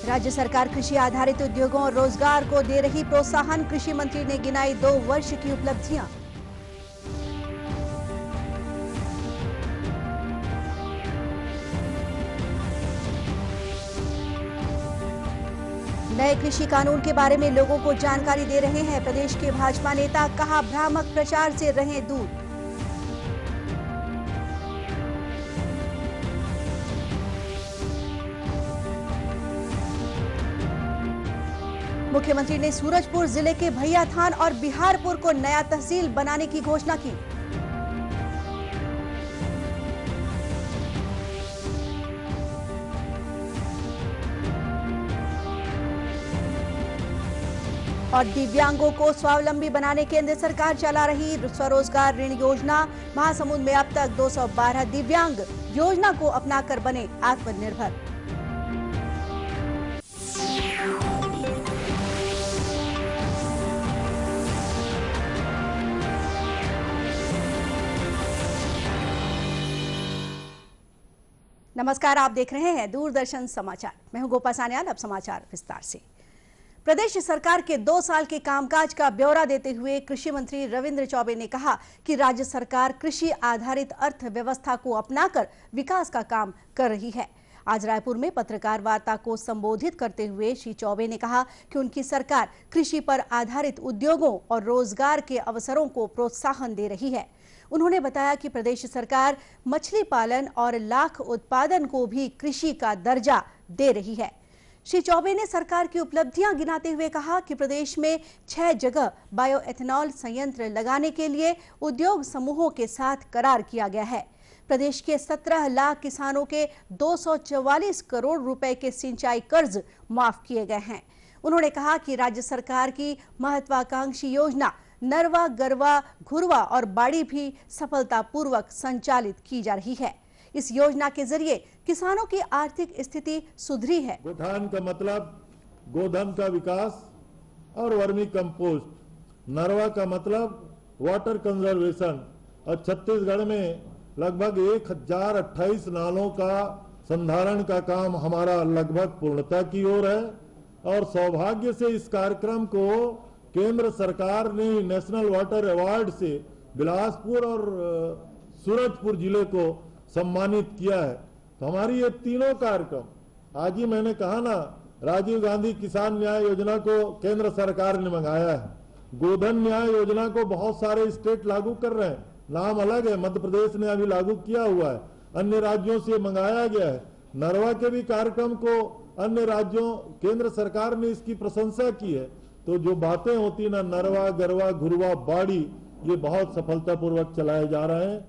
राज्य सरकार कृषि आधारित उद्योगों और रोजगार को दे रही प्रोत्साहन। कृषि मंत्री ने गिनाई 2 वर्ष की उपलब्धियां। नए कृषि कानून के बारे में लोगों को जानकारी दे रहे हैं प्रदेश के भाजपा नेता। कहा, भ्रामक प्रचार से रहें दूर। मुख्यमंत्री ने सूरजपुर जिले के भैयाथान और बिहारपुर को नया तहसील बनाने की घोषणा की। और दिव्यांगों को स्वावलंबी बनाने केंद्र सरकार चला रही स्वरोजगार ऋण योजना। महासमुंद में अब तक 212 दिव्यांग योजना को अपनाकर बने आत्मनिर्भर। नमस्कार, आप देख रहे हैं दूरदर्शन समाचार। मैं हूं गोपा सान्याल। अब समाचार विस्तार से। प्रदेश सरकार के 2 साल के कामकाज का ब्यौरा देते हुए कृषि मंत्री रविंद्र चौबे ने कहा कि राज्य सरकार कृषि आधारित अर्थव्यवस्था को अपनाकर विकास का काम कर रही है। आज रायपुर में पत्रकार वार्ता को संबोधित करते हुए श्री चौबे ने कहा कि उनकी सरकार कृषि पर आधारित उद्योगों और रोजगार के अवसरों को प्रोत्साहन दे रही है। उन्होंने बताया कि प्रदेश सरकार मछली पालन और लाख उत्पादन को भी कृषि का दर्जा दे रही है। श्री चौबे ने सरकार की उपलब्धियां गिनाते हुए कहा कि प्रदेश में 6 जगह बायो एथेनॉल संयंत्र लगाने के लिए उद्योग समूहों के साथ करार किया गया है। प्रदेश के 17 लाख किसानों के 244 करोड़ रुपए के सिंचाई कर्ज माफ किए गए हैं। उन्होंने कहा कि राज्य सरकार की महत्वाकांक्षी योजना नरवा, गरवा, घुरवा और बाड़ी भी सफलतापूर्वक संचालित की जा रही है। इस योजना के जरिए किसानों की आर्थिक स्थिति सुधरी है। गोठान का मतलब गोधन का विकास और वर्मी कंपोस्ट, नरवा का मतलब वाटर कंजर्वेशन, और छत्तीसगढ़ में लगभग 1028 नालों का संधारण का काम हमारा लगभग पूर्णता की ओर है। और सौभाग्य से इस कार्यक्रम को केंद्र सरकार ने नेशनल वाटर अवार्ड से बिलासपुर और सूरजपुर जिले को सम्मानित किया है। तो हमारी ये तीनों कार्यक्रम, आज ही मैंने कहा ना, राजीव गांधी किसान न्याय योजना को केंद्र सरकार ने मंगाया है। गोधन न्याय योजना को बहुत सारे स्टेट लागू कर रहे हैं, नाम अलग है, मध्य प्रदेश ने अभी लागू किया हुआ है, अन्य राज्यों से मंगाया गया है। नरवा के भी कार्यक्रम को अन्य राज्यों, केंद्र सरकार ने इसकी प्रशंसा की है। तो जो बातें होती ना, नरवा, गरवा, घुरवा, बाड़ी, ये बहुत सफलतापूर्वक चलाए जा रहे हैं।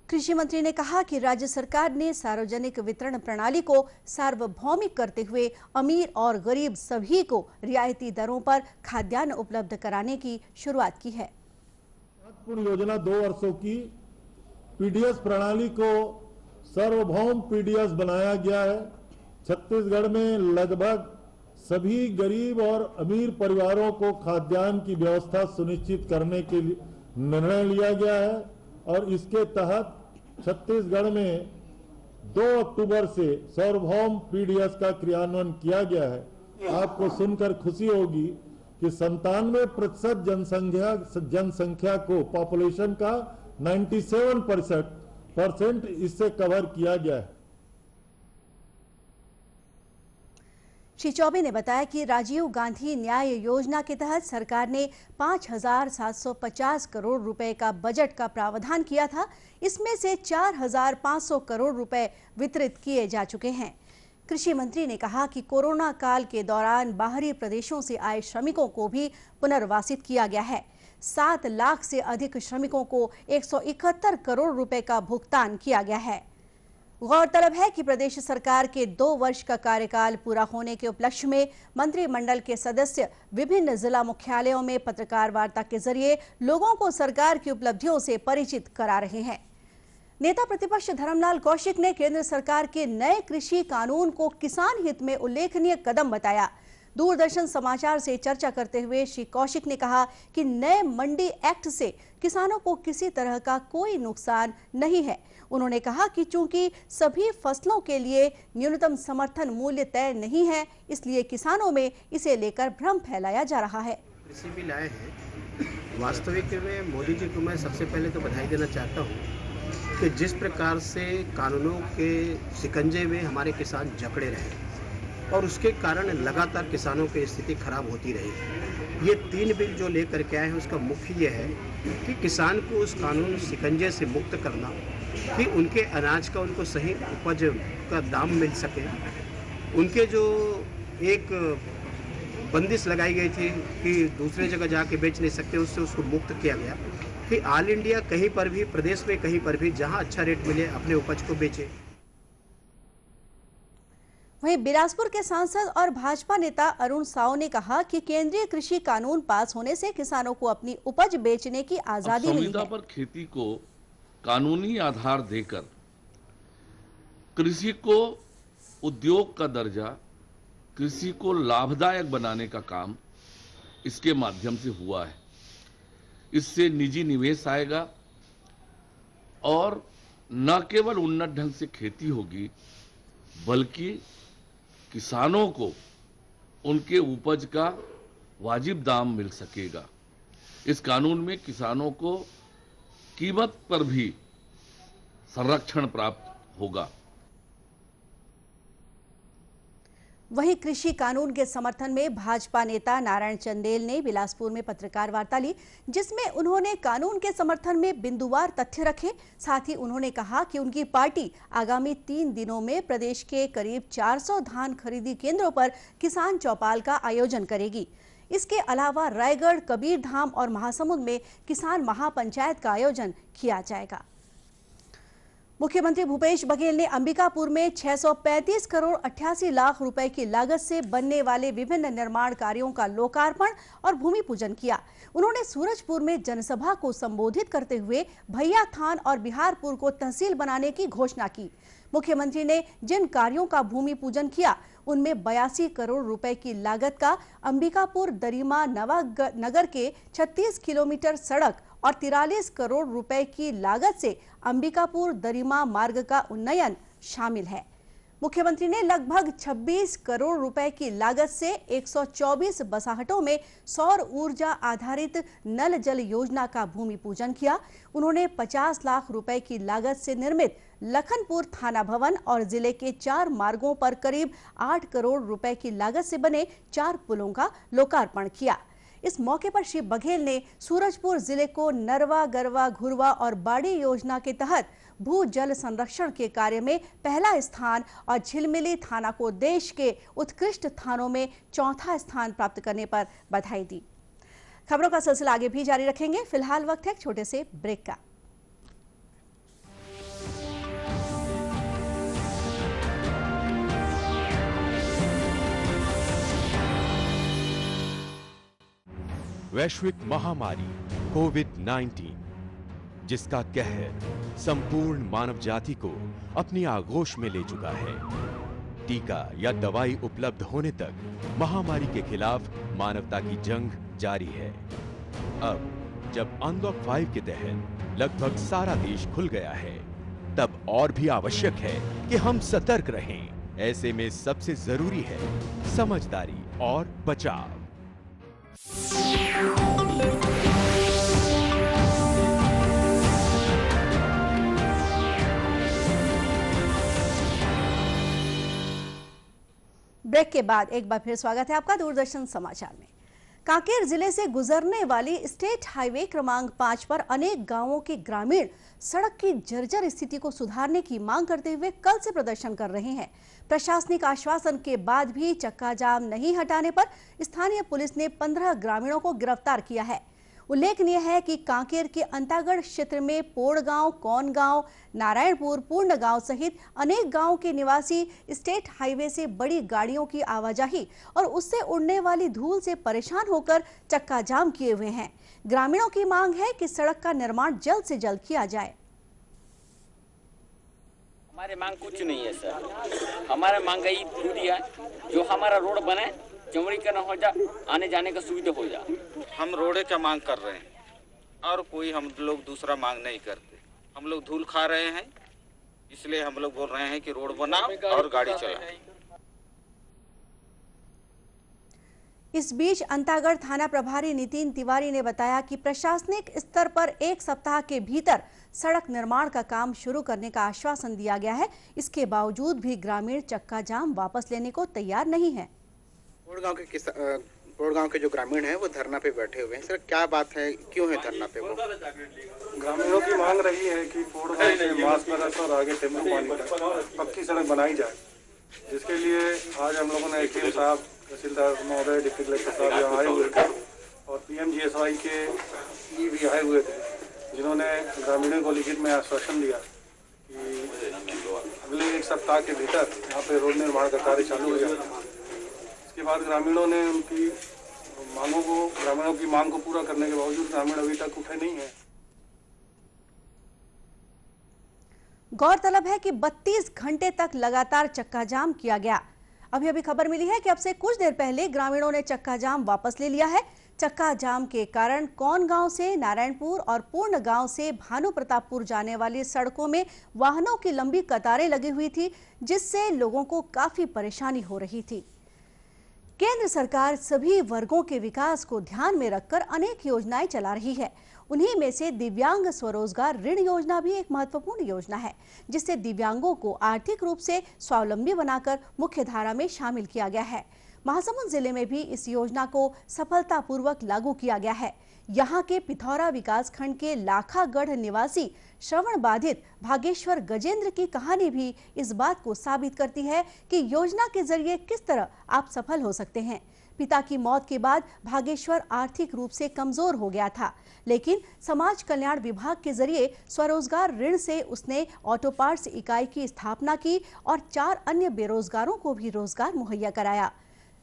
कृषि मंत्री ने कहा कि राज्य सरकार ने सार्वजनिक वितरण प्रणाली को सार्वभौमिक करते हुए अमीर और गरीब सभी को रियायती दरों पर खाद्यान्न उपलब्ध कराने की शुरुआत की है। महत्वपूर्ण योजना 2 वर्षों की पीडीएस प्रणाली को सार्वभौम पीडीएस बनाया गया है। छत्तीसगढ़ में लगभग सभी गरीब और अमीर परिवारों को खाद्यान्न की व्यवस्था सुनिश्चित करने के लिए निर्णय लिया गया है। और इसके तहत छत्तीसगढ़ में 2 अक्टूबर से सार्वभौम पीडीएस का क्रियान्वयन किया गया है। आपको सुनकर खुशी होगी कि 97% जनसंख्या को, पॉपुलेशन का 97% इससे कवर किया गया है। श्री चौबे ने बताया कि राजीव गांधी न्याय योजना के तहत सरकार ने 5,750 करोड़ रुपए का बजट का प्रावधान किया था। इसमें से 4,500 करोड़ रुपए वितरित किए जा चुके हैं। कृषि मंत्री ने कहा कि कोरोना काल के दौरान बाहरी प्रदेशों से आए श्रमिकों को भी पुनर्वासित किया गया है। 7 लाख से अधिक श्रमिकों को 171 करोड़ रुपए का भुगतान किया गया है। गौरतलब है कि प्रदेश सरकार के 2 वर्ष का कार्यकाल पूरा होने के उपलक्ष्य में मंत्रिमंडल के सदस्य विभिन्न जिला मुख्यालयों में पत्रकार वार्ता के जरिए लोगों को सरकार की उपलब्धियों से परिचित करा रहे हैं। नेता प्रतिपक्ष धर्मलाल कौशिक ने केंद्र सरकार के नए कृषि कानून को किसान हित में उल्लेखनीय कदम बताया। दूरदर्शन समाचार से चर्चा करते हुए श्री कौशिक ने कहा कि नए मंडी एक्ट से किसानों को किसी तरह का कोई नुकसान नहीं है। उन्होंने कहा कि चूंकि सभी फसलों के लिए न्यूनतम समर्थन मूल्य तय नहीं है, इसलिए किसानों में इसे लेकर भ्रम फैलाया जा रहा है। कृषि बिल आए हैं, वास्तविक में मोदी जी को मैं सबसे पहले तो बधाई देना चाहता हूँ कि जिस प्रकार से कानूनों के शिकंजे में हमारे किसान जकड़े रहे और उसके कारण लगातार किसानों की स्थिति खराब होती रही। ये 3 बिल जो लेकर के आए हैं उसका मुख्य ये है कि किसान को उस कानून शिकंजे से मुक्त करना, कि उनके अनाज का उनको सही उपज का दाम मिल सके। उनके जो एक बंदिश लगाई गई थी कि दूसरे जगह जाके बेच नहीं सकते, उससे उसको मुक्त किया गया कि ऑल इंडिया कहीं पर भी, प्रदेश में कहीं पर भी जहां अच्छा रेट मिले अपने उपज को बेचे। वहीं बिलासपुर के सांसद और भाजपा नेता अरुण साव ने कहा कि केंद्रीय कृषि कानून पास होने से किसानों को अपनी उपज बेचने की आजादी मिली है। संविदा पर खेती को कानूनी आधार देकर कृषि को उद्योग का दर्जा, कृषि को लाभदायक बनाने का काम इसके माध्यम से हुआ है। इससे निजी निवेश आएगा और न केवल उन्नत ढंग से खेती होगी, बल्कि किसानों को उनके उपज का वाजिब दाम मिल सकेगा। इस कानून में किसानों को कीमत पर भी संरक्षण प्राप्त होगा। वहीं कृषि कानून के समर्थन में भाजपा नेता नारायण चंदेल ने बिलासपुर में पत्रकार वार्ता ली, जिसमें उन्होंने कानून के समर्थन में बिंदुवार तथ्य रखे। साथ ही उन्होंने कहा कि उनकी पार्टी आगामी 3 दिनों में प्रदेश के करीब 400 धान खरीदी केंद्रों पर किसान चौपाल का आयोजन करेगी। इसके अलावा रायगढ़, कबीरधाम और महासमुंद में किसान महापंचायत का आयोजन किया जाएगा। मुख्यमंत्री भूपेश बघेल ने अंबिकापुर में 635 करोड़ 88 लाख रुपए की लागत से बनने वाले विभिन्न निर्माण कार्यों का लोकार्पण और भूमि पूजन किया। उन्होंने सूरजपुर में जनसभा को संबोधित करते हुए भैया थान और बिहारपुर को तहसील बनाने की घोषणा की। मुख्यमंत्री ने जिन कार्यों का भूमि पूजन किया उनमें 82 करोड़ रुपए की लागत का अंबिकापुर दरिमा नवानगर के 36 किलोमीटर सड़क और 43 करोड़ रुपए की लागत से अंबिकापुर दरिमा मार्ग का उन्नयन शामिल है। मुख्यमंत्री ने लगभग 26 करोड़ रुपए की लागत से 124 बसाहटों में सौर ऊर्जा आधारित नल जल योजना का भूमि पूजन किया। उन्होंने 50 लाख रुपए की लागत से निर्मित लखनपुर थाना भवन और जिले के 4 मार्गों पर करीब 8 करोड़ रुपए की लागत से बने 4 पुलों का लोकार्पण किया। इस मौके पर श्री बघेल ने सूरजपुर जिले को नरवा, गरवा, घुरवा और बाड़ी योजना के तहत भू जल संरक्षण के कार्य में पहला स्थान और झिलमिली थाना को देश के उत्कृष्ट थानों में 4था स्थान प्राप्त करने पर बधाई दी। खबरों का सिलसिला आगे भी जारी रखेंगे। फिलहाल वक्त है एक छोटे से ब्रेक का। वैश्विक महामारी कोविड-19 जिसका कहर संपूर्ण मानव जाति को अपनी आगोश में ले चुका है। टीका या दवाई उपलब्ध होने तक महामारी के खिलाफ मानवता की जंग जारी है। अब जब अनलॉक 5 के तहत लगभग सारा देश खुल गया है, तब और भी आवश्यक है कि हम सतर्क रहें। ऐसे में सबसे जरूरी है समझदारी और बचाव। ब्रेक के बाद एक बार फिर स्वागत है आपका दूरदर्शन समाचार में। कांकेर जिले से गुजरने वाली स्टेट हाईवे क्रमांक 5 पर अनेक गांवों के ग्रामीण सड़क की जर्जर स्थिति को सुधारने की मांग करते हुए कल से प्रदर्शन कर रहे हैं। प्रशासनिक आश्वासन के बाद भी चक्का जाम नहीं हटाने पर स्थानीय पुलिस ने 15 ग्रामीणों को गिरफ्तार किया है। उल्लेखनीय है कि कांकेर के अंतागढ़ क्षेत्र में पोड़गांव, कौनगांव, नारायणपुर, पूर्ण गांव सहित अनेक गांवों के निवासी स्टेट हाईवे से बड़ी गाड़ियों की आवाजाही और उससे उड़ने वाली धूल से परेशान होकर चक्का जाम किए हुए हैं। ग्रामीणों की मांग है कि सड़क का निर्माण जल्द से जल्द किया जाए। हमारे मांग कुछ नहीं है सर, हमारा मांग यही पूरी है जो हमारा रोड बने चौड़ीकरण हो जा, आने जाने का सुविधा हो जा। हम रोडे का मांग कर रहे हैं और कोई हम लोग दूसरा मांग नहीं करते। हम लोग धूल खा रहे हैं, इसलिए हम लोग बोल रहे हैं कि रोड बनाओ और गाड़ी चलाएं। इस बीच अंतागढ़ थाना प्रभारी नितिन तिवारी ने बताया कि प्रशासनिक स्तर पर 1 सप्ताह के भीतर सड़क निर्माण का काम शुरू करने का आश्वासन दिया गया है। इसके बावजूद भी ग्रामीण चक्का जाम वापस लेने को तैयार नहीं है। कोड़गांव के जो ग्रामीण हैं वो धरना पे बैठे हुए हैं। सर क्या बात है, क्यों है धरना पे? वो ग्रामीणों की मांग रही है कि कोड़गांव से मासनगर और आगे टेम्पू पानी तक पक्की सड़क बनाई जाए, जिसके लिए आज हम लोगों ने एसडीएम साहब, तहसीलदार महोदय, डिप्टी कलेक्टर साहब यहाँ आए हुए थे और पीएमजीएसवाई के भी आए हुए थे, जिन्होंने ग्रामीणों को लिखित में आश्वासन दिया कि अगले 1 सप्ताह के भीतर यहाँ पे रोड निर्माण का कार्य चालू हो जाएगा। इसके बाद ग्रामीणों ने ग्रामीणों की मांग को पूरा करने के बावजूद ग्रामीण अभी तक उठे नहीं है। गौरतलब है कि 32 घंटे तक लगातार चक्का जाम किया गया। अभी खबर मिली है कि अब से कुछ देर पहले ग्रामीणों ने चक्का जाम वापस ले लिया है। चक्का जाम के कारण कौन गांव से नारायणपुर और पूर्ण गांव से भानु प्रतापपुर जाने वाली सड़कों में वाहनों की लंबी कतारें लगी हुई थी, जिससे लोगों को काफी परेशानी हो रही थी। केंद्र सरकार सभी वर्गों के विकास को ध्यान में रखकर अनेक योजनाएं चला रही है। उन्हीं में से दिव्यांग स्वरोजगार ऋण योजना भी एक महत्वपूर्ण योजना है, जिससे दिव्यांगों को आर्थिक रूप से स्वावलंबी बनाकर मुख्य धारा में शामिल किया गया है। महासमुंद जिले में भी इस योजना को सफलतापूर्वक लागू किया गया है। यहाँ के पिथौरा विकासखंड के लाखागढ़ निवासी श्रवण बाधित भागेश्वर गजेंद्र की कहानी भी इस बात को साबित करती है कि योजना के जरिए किस तरह आप सफल हो सकते हैं। पिता की मौत के बाद भागेश्वर आर्थिक रूप से कमजोर हो गया था, लेकिन समाज कल्याण विभाग के जरिए स्वरोजगार ऋण से उसने ऑटो पार्ट्स इकाई की स्थापना की और 4 अन्य बेरोजगारों को भी रोजगार मुहैया कराया।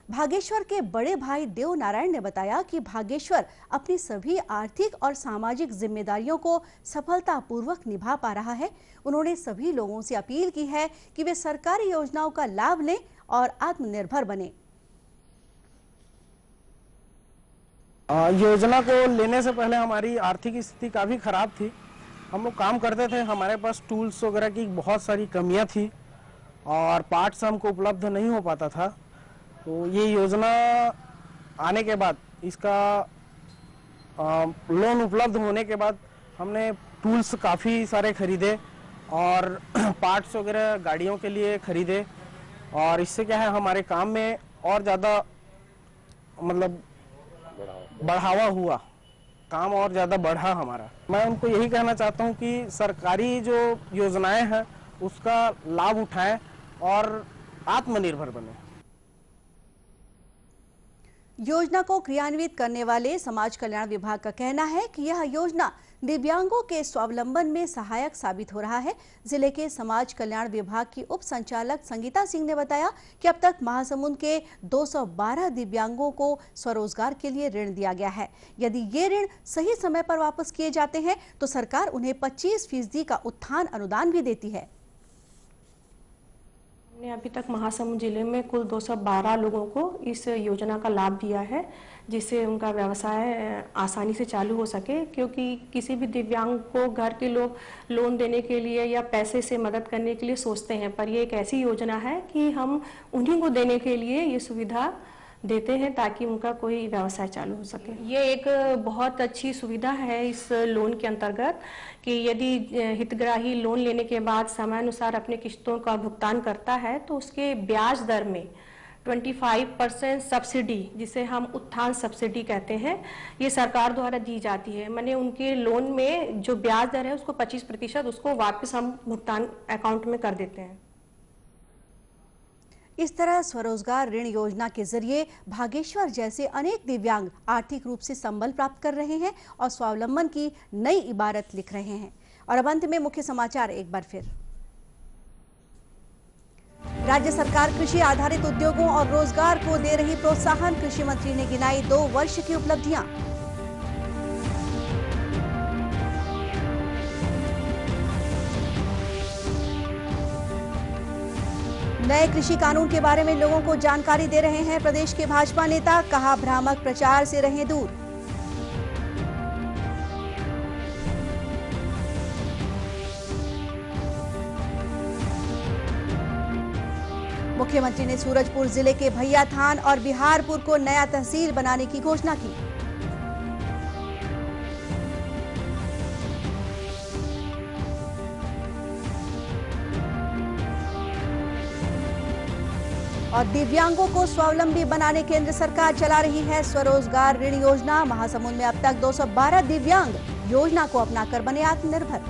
भागेश्वर के बड़े भाई देव नारायण ने बताया कि भागेश्वर अपनी सभी आर्थिक और सामाजिक जिम्मेदारियों को सफलतापूर्वक निभा पा रहा है। उन्होंने सभी लोगों से अपील की है कि वे सरकारी योजनाओं का लाभ लें और आत्मनिर्भर बने। योजना को लेने से पहले हमारी आर्थिक स्थिति काफ़ी ख़राब थी। हम लोग काम करते थे, हमारे पास टूल्स वगैरह की बहुत सारी कमियां थी और पार्ट्स हमको उपलब्ध नहीं हो पाता था। तो ये योजना आने के बाद, इसका लोन उपलब्ध होने के बाद हमने टूल्स काफ़ी सारे खरीदे और पार्ट्स वगैरह गाड़ियों के लिए खरीदे और इससे क्या है हमारे काम में और ज़्यादा मतलब बढ़ावा हुआ, काम और ज़्यादा बढ़ा हमारा। मैं उनको यही कहना चाहता हूँ कि सरकारी जो योजनाएं हैं उसका लाभ उठाएं और आत्मनिर्भर बने। योजना को क्रियान्वित करने वाले समाज कल्याण विभाग का कहना है कि यह योजना दिव्यांगों के स्वावलंबन में सहायक साबित हो रहा है। जिले के समाज कल्याण विभाग की उप संचालक संगीता सिंह ने बताया कि अब तक महासमुंद के 212 दिव्यांगों को स्वरोजगार के लिए ऋण दिया गया है। यदि ये ऋण सही समय पर वापस किए जाते हैं तो सरकार उन्हें 25% का उत्थान अनुदान भी देती है। हमने अभी तक महासमुंद जिले में कुल 212 लोगों को इस योजना का लाभ दिया है, जिससे उनका व्यवसाय आसानी से चालू हो सके। क्योंकि किसी भी दिव्यांग को घर के लोग लोन देने के लिए या पैसे से मदद करने के लिए सोचते हैं, पर ये एक ऐसी योजना है कि हम उन्हीं को देने के लिए ये सुविधा देते हैं ताकि उनका कोई व्यवसाय चालू हो सके। ये एक बहुत अच्छी सुविधा है इस लोन के अंतर्गत कि यदि हितग्राही लोन लेने के बाद समयानुसार अपने किस्तों का भुगतान करता है तो उसके ब्याज दर में 25% सब्सिडी, जिसे हम उत्थान सब्सिडी कहते हैं, ये सरकार द्वारा दी जाती है। माने उनके लोन में जो ब्याज दर है उसको 25% उसको वापस हम भुगतान अकाउंट में कर देते हैं। इस तरह स्वरोजगार ऋण योजना के जरिए भागेश्वर जैसे अनेक दिव्यांग आर्थिक रूप से संबल प्राप्त कर रहे हैं और स्वावलंबन की नई इबारत लिख रहे हैं। और अब अंत में मुख्य समाचार एक बार फिर। राज्य सरकार कृषि आधारित उद्योगों और रोजगार को दे रही प्रोत्साहन। कृषि मंत्री ने गिनाई 2 वर्ष की उपलब्धियां। नए कृषि कानून के बारे में लोगों को जानकारी दे रहे हैं प्रदेश के भाजपा नेता, कहा भ्रामक प्रचार से रहें दूर। मुख्यमंत्री ने सूरजपुर जिले के भैयाथान और बिहारपुर को नया तहसील बनाने की घोषणा की। और दिव्यांगों को स्वावलंबी बनाने केंद्र सरकार चला रही है स्वरोजगार ऋण योजना। महासमुंद में अब तक 212 दिव्यांग योजना को अपनाकर बने आत्मनिर्भर।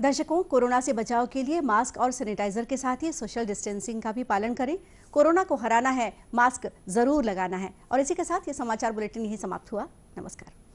दर्शकों, कोरोना से बचाव के लिए मास्क और सैनिटाइजर के साथ ही सोशल डिस्टेंसिंग का भी पालन करें। कोरोना को हराना है, मास्क जरूर लगाना है। और इसी के साथ ये समाचार बुलेटिन यही समाप्त हुआ। नमस्कार।